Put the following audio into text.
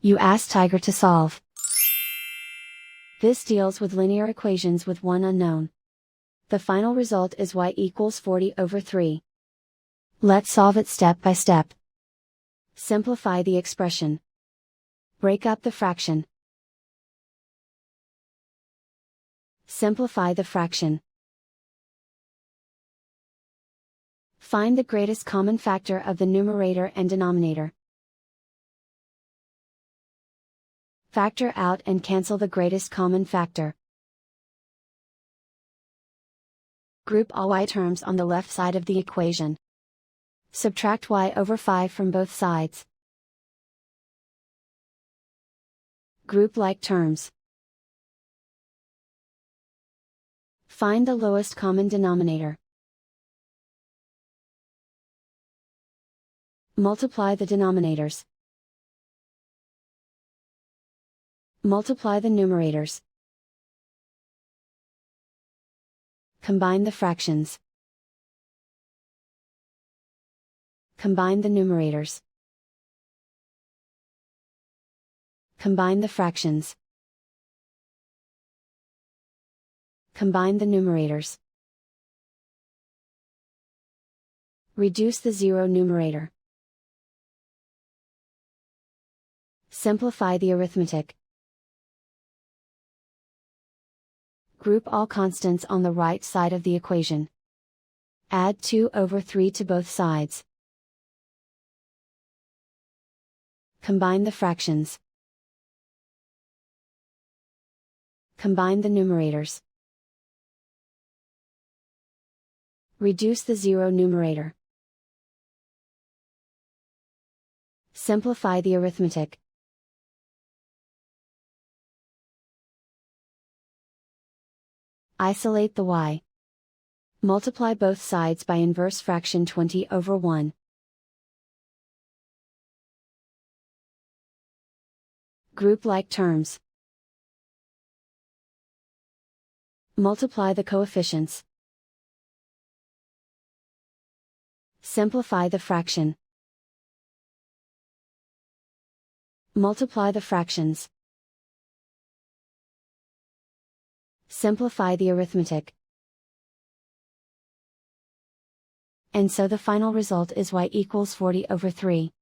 You ask Tiger to solve. This deals with linear equations with one unknown. The final result is y equals 40/3. Let's solve it step by step. Simplify the expression. Break up the fraction. Simplify the fraction. Find the greatest common factor of the numerator and denominator. Factor out and cancel the greatest common factor. Group all y terms on the left side of the equation. Subtract y/5 from both sides. Group like terms. Find the lowest common denominator. Multiply the denominators. Multiply the numerators. Combine the fractions. Combine the numerators. Combine the fractions. Combine the numerators. Reduce the zero numerator. Simplify the arithmetic. Group all constants on the right side of the equation. Add 2/3 to both sides. Combine the fractions. Combine the numerators. Reduce the zero numerator. Simplify the arithmetic. Isolate the y. Multiply both sides by inverse fraction 20/1. Group like terms. Multiply the coefficients. Simplify the fraction. Multiply the fractions. Simplify the arithmetic. And so the final result is y equals 40/3.